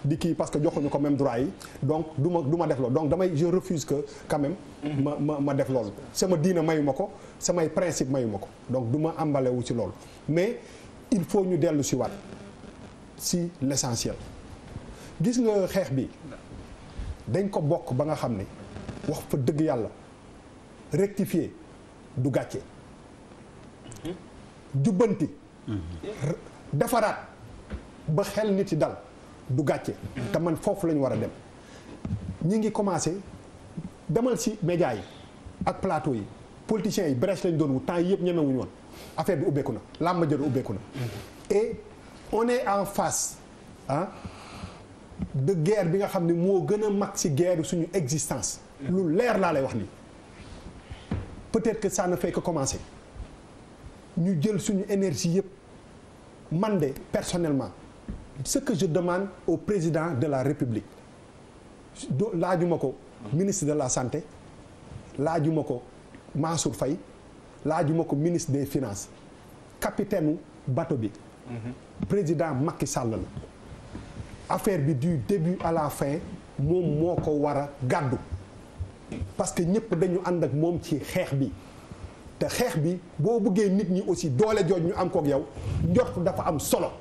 di kii parce que joxuñu ko même droit yi donc du ma def loolu donc je refuse que quand même ma def loolu sama diina mayu ma ko samay principe mayu ma ko donc du ma emballé wu ci loolu mais il faut ñu dellu si waat si l'essentiel gis nga xeex bi dañ ko bokk ba nga xam ne wax fa dëgg yàlla rectifier du gàcce jubbanti defaraat ba xel nit yi dal du gàcce te man foofu la ñu war a dem ñi ngi commencé demal si médias yi ak plateau yi politiciens yi brèche lañ doon wut temps yi yëpp ñemewuñu woon affaire bi ubbeeku na làmb jël ubbeeku na et on est en face de guerre bi nga xam ne moo gën a mag ci guerre suñu existence lu leer laa lay wax nii peut-être que ça ne fait que commencer ñu jël suñu énergie yëpp man de personnellement ce que je demande au président de la République laajuma ko ministre de la santé laajuma ko Mansour Faye laajuma ko ministre des finances capitaine bateau bi président Macky Sall la affaire bi du début à la fin moom moo ko war a gàddu parce que ñëpp dañu ànd ak moom ci xeex bi te xeex bi boo bëggee nit ñi aussi doole jooj ñu am kook yow njort dafa am solo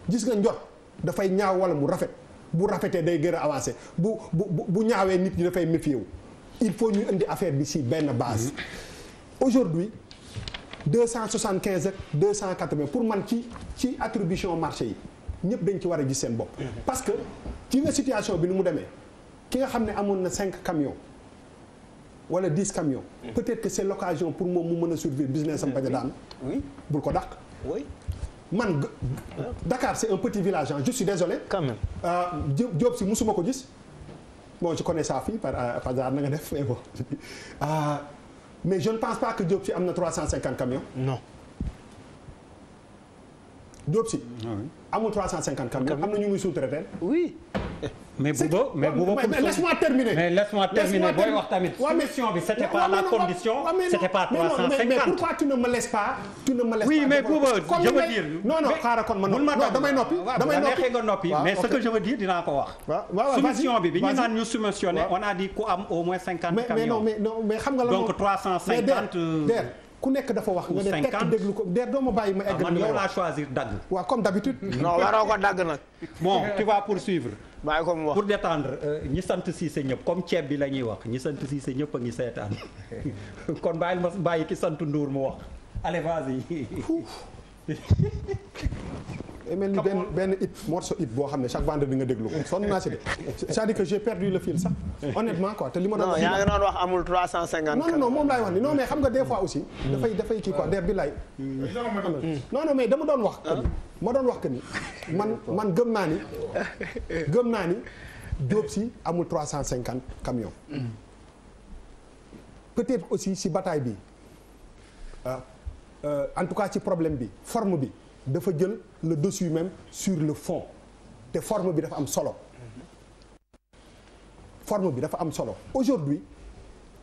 gis nga njort dafay ñaaw wala mu rafet bu rafetee day gën a avancé bu ñaawee nit ñi dafay méfier wu il faut ñu indi affaire bi ci benn base aujourd'hui 275 ak 280 pour man ci attribution marché yi ñëpp dañ ci war a gis seen bopp parce que ci nga situation bi ni mu demee ki nga xam ne amoon na 5 camions wala 10 camions peut-être que c'est l'occasion pour moom mu mën a survivre business am bañ a daan bul ko dàq man Dakar c'est un petit village je suis désolé quand même Diop si musuma ko gis bon je connais sa fille par hasard na nga def mais bon mais je ne pense pas que Diop si am na 350 camions non Diop si amul 350 camions am na ñu muy sous-traiter oui mais laisse-moi terminer. Mais laisse-moi terminer booy wax tamit. solution bi c'était pas la condition. c'était pas 350. mais pourquoi tu ne me laisses pas. oui mais Bouba je veux dire. non xaaral kon ma noppi damay noppi. mais ce que je veux dire dinaa ko wax. solution bi ñu naan ñu subventionné on a dit ku am au moins 50 camions. mais xam nga la donc 350. ku nekk dafa wax nga ne tekk déglu ko der doo ma bàyyi ma egg. man yow laa choisir dagg. waaw comme d'habitude. non waroo ko dagg nag. bon tu vas poursuivre. bàyyi ko mu wax pour détendre ñi sant Cissé ñëpp comme ceeb bi la ñuy wax ñi sant Cissé ñëpp a ngi seetaan kon bàyyi ki sant Ndour mu wax allez vas-y. mel ni benn morceau hit boo xam ne chaque vendredi nga déglu ko sonn naa si de c'est-à-dire que j'ai perdu le fil sax honnêtement quoi te li ma doon wax. non yaa ngi doon wax amul 350. non moom laay wax ni non mais xam nga des fois aussi. dafay kii quoi der bi laay. non mais dama doon wax. ma doon wax que ni man gëm naa ni Diop si amul 350 camions. peut-être aussi si bataille bi en tout cas ci problème bi forme bi. dafa jël le dessus même sur le fond te forme bi dafa am solo aujourd'hui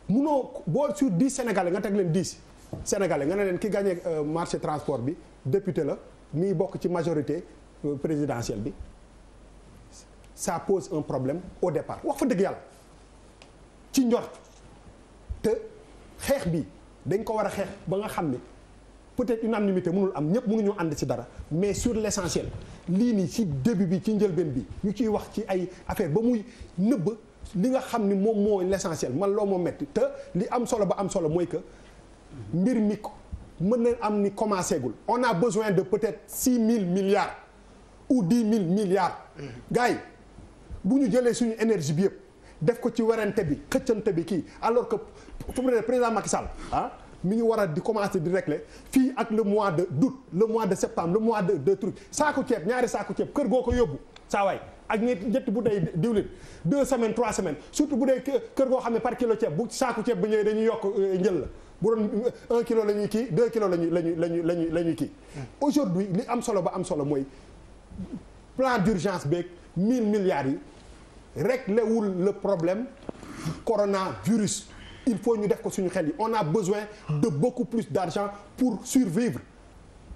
munoo boo sur 10 sénégalais nga teg leen 10 sénégalais nga ne leen ki gagné marché transport bi député la mi bokk ci majorité présidentielle bi ça pose un problème au départ wax fa dëgg yàlla ci njort te xeex bi dañ ko war a xeex ba nga xam ne peut-être unanimité mënul am ñëpp mënuñu ànd ci dara mais sur l'essentiel lii nii ci début bi ci njëlbeen bi ñu ciy wax ci ay affaire ba muy nëbb li nga xam ni moom mooy l'essentiel man loo moo metti te li am solo ba am solo mooy que mbir mi mën na am ni commencé gul on a besoin de peut-être 6 000 milliards ou 10 000 milliards gars yi bu ñu jëlee suñu énergie bi yëpp def ko ci werante bi xëccante bi kii alors que fu mu ne président Macky Sall mi ngi war a di commencer di régler fii ak le mois d'août le mois de septembre le mois de truc saaku ceeb ñaari saaku ceeb kër goo ko yóbbu saa waay ak ñetti bu day diwlin 2 semaines 3 semaines surtout bu dee kër goo xam ne par kilo ceeb bu saaku ceeb bu ñëwee dañuy yokk njël la bu doon 1 kilo la ñuy kii 2 kilos la ñuy kii aujourd'hui li am solo ba am solo mooy plan d'urgence beeg 1000 milliards yi réglé wul le problème coronavirus. Il faut ñu def ko suñu xel yi on a besoin de beaucoup plus d'argent pour survivre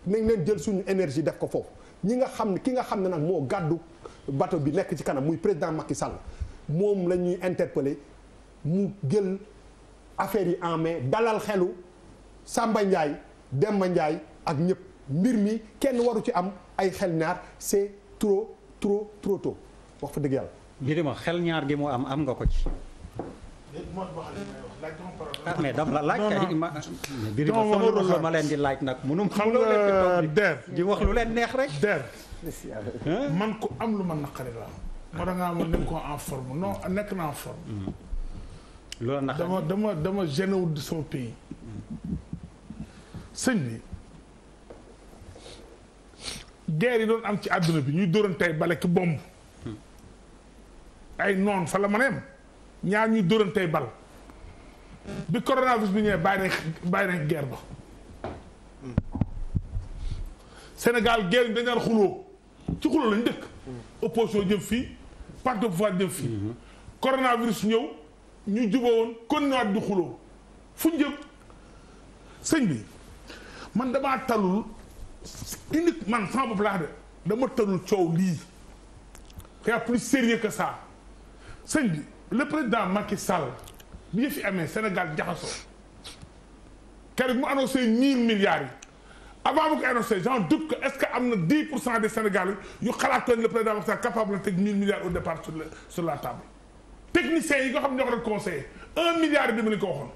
nañ leen jël suñu énergie def ko foofu ki nga xam ne nag moo gàddu bateau bi nekk ci kanam muy président Macky Sall moom la ñuy interpeller mu jël affaire yi en main dalal xelu Samba Ndiaye Demba Ndiaye ak ñëpp mbir mi kenn waru ci am ay xel ñaar c'est trop tôt wax fa dëgg yàlla. Birima xel ñaar gi mu am nga ko ci. mais dam la laaj kay ma Birima sama rôle la ma leen di laaj nag munum xam nga der di wax lu leen neex rek der man ko am lu ma naqari la moo da ngaa ma nekk ko en forme non nekk na en forme loolu naqari dama gêné wu de sama pays sëñ bi guerre yi doon am ci àdduna bi ñuy dóoran tey bale ki bomb ay noon fa la mën a yem ñaar ñuy dóoran tey bal bi coronavirus bi ñëwee bàyyi nañ guerre ba Sénégal guerre yi dañ daan xuloo ci xuloo lañ dëkk opposition jëm fii parti au pouvoir jëm fii coronavirus ñëw ñu jubóo woon kon ñëwaat di xuloo fu ñu jëm sëñ bi man damaa talul unique man sama bopp laa de dama talul coow lii c'est plus sérieux que ça sëñ bi le président Macky Sall bi ñu fi amee Sénégal jaxasoo keroog mu annoncé 1000 milliards yi avant mu ko annoncé j'en doute que est-ce que am na 10% des Sénégalais yu xalaat que le président Macky Sall capable na teg 1000 milliards au départ sur la table techniciens yi nga xam ne ñoo ko doon conseillé 1 milliard et demi la ko waxoon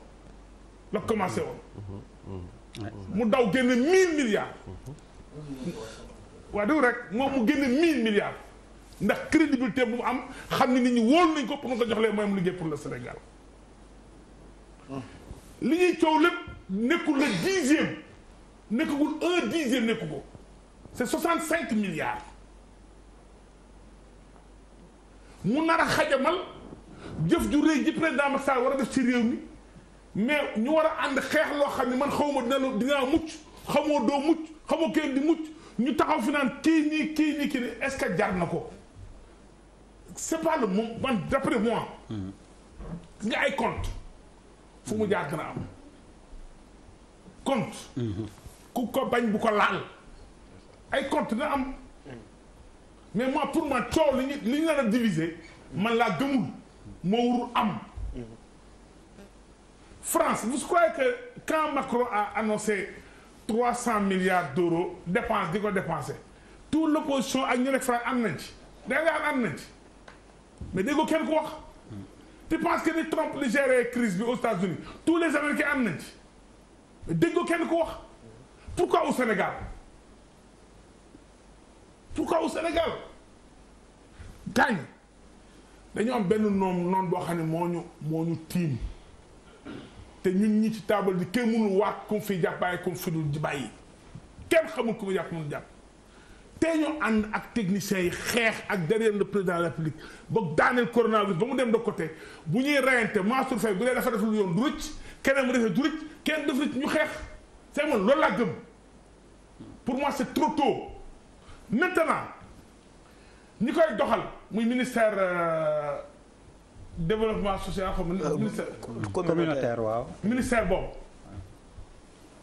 la commencé woon mu daw génne 1000 milliards waaw dëgg rek moom mu génne 1000 milliards ndax crédibilité bu mu am xam ne nit ñi wóolu nañ ko pour nga ko jox leen mooy mu liggéey pour le Sénégal li ñuy coow lépp nekkul le 10e nekkagul 1/10 nekku ko c'est 65 milliards mu nar a xajamal jëf ju rëy ji président Macky Sall war a def ci réew mi mais ñu war a ànd xeex loo xam ne man xawma dinaa mucc xamoo doo mucc xamoo kenn di mucc ñu taxaw fi naan kii nii est-ce que jar na ko c'est pas le moment man d'après moi nga ay compte fu mu jaar dana am compte ku ko bañ bu ko laal ay compte dina am mais moi pour moi coow li ñu nar a diviser man laa gëmul moo warul am France vous croyez que quand Macron a annoncé 300 milliards d'euros dépense di ko dépenser toute l'opposition ak ñu nekk France am nañ ci danga am nañ ci mais déggoo kenn ko wax tu penses que ni Trump li géré crise bi aux États-Unis tous les Américains am nañ ci mais déggoo kenn ko wax pourquoi au Sénégal gaañ dañu am benn noon boo xam ne moo ñu tiim te ñun ñi ci taabal di kenn mënul waat comme fi jàppaay comme fi dul bàyyi kenn xamul ku mu jàpp mënul jàpp te ñu ànd ak techniciens yi xeex ak derrière le président de la République ba daaneel coronavirus ba mu dem de côté bu ñuy reyante Mansour Faye bu dee dafa def lu yoon du rëcc keneen mu defee du rëcc kenn def rëcc ñu xeex c'est man loolu laa gëm pour moi c'est trop tôt maintenant ñi koy doxal muy ministère développement social xam nga ministère communautaire waaw ministère boobu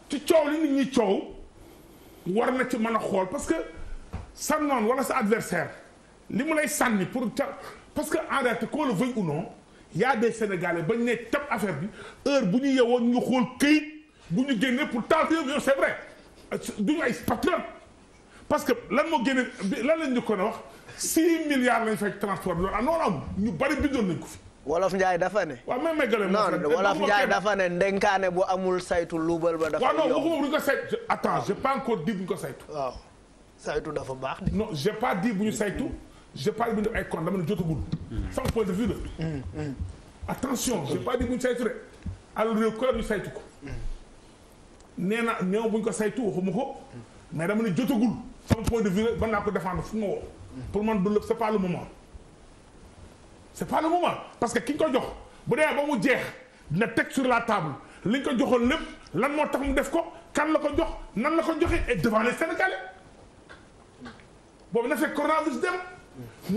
ci coow li nit ñi coow war na ci mën a xool parce que sa noon wala sa adversaire li mu lay sànni pour ca parce que en réalité qu'on le veuille ou non y a des Sénégalais bañ ne tab affaire bi heure bu ñu yeewoo ñu xool këyit bu ñu génnee pour taal yow c'est vrai duñu ay patriote parce que lan moo génne lan lañ ñu ko wax 6 milliards lañ fay transport bi loolu ah noonu am ñu bari bindoon nañ ko fi. Wolof Njaay dafa ne. waaw même méngale non Wolof Njaay dafa ne ndenkaane bu amul saytu luubal ba dafa. waaw non waxuma bu ñu ko saytu attends j'ai pas encore dit bu ñu ko saytu. waaw saytu dafa baax de. non j'ai pas dit bu ñu saytu j'ai pas dit bu ñu def ay comptes dama ne jotagul. sama point de vue la. attention j'ai pas dit bu ñu saytu de alors réew ko ñu saytu ko. nee na néew bu ñu ko saytu waxuma ko mais dama ne jotagul sama point de vue la ban naa ko défendre fu ma woo. pour man du c'est pas le moment. c'est pas le moment parce que ki ñu ko jox bu dee ba mu jeex dina teg sur la table li ñu ko joxoon lépp lan moo tax mu def ko kan la ko jox nan la ko joxe et devant les Sénégalais boobu na fekk coronavirus dem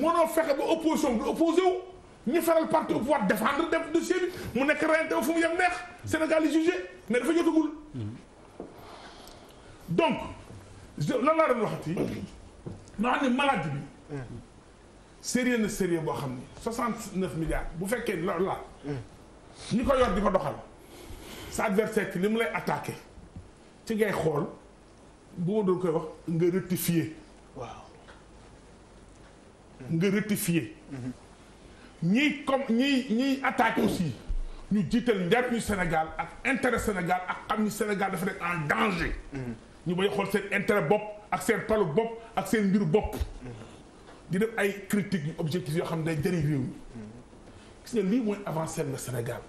mënoo fexe ba opposition bi opposé wu ñu feral parti au pouvoir défendre def dossier bi mu nekk reyante fu mu yem neex Sénégal yi jugé mais dafa jotagul donc lan laa doon waxati ma xam ne maladie bi sérieux na sérieux boo xam ni 69 milliards bu fekkee loolu la ñi ko yor di ko doxal sa adversaire ki li mu lay attaqué ci ngay xool bu ma doon koy wax nga rectifier. waaw. nga rectifier. ñiy comme ñiy attaqué aussi ñu jiital njariñu Sénégal ak intérêt Sénégal ak xam ni Sénégal dafa nekk en danger. ñu bay xool seen intérêt bopp ak seen palu bopp ak seen mbiru bopp. di def ay critiques yu objectifs yoo xam ne day jëriñ réew mi. gis nga lii mooy avancer le Sénégal.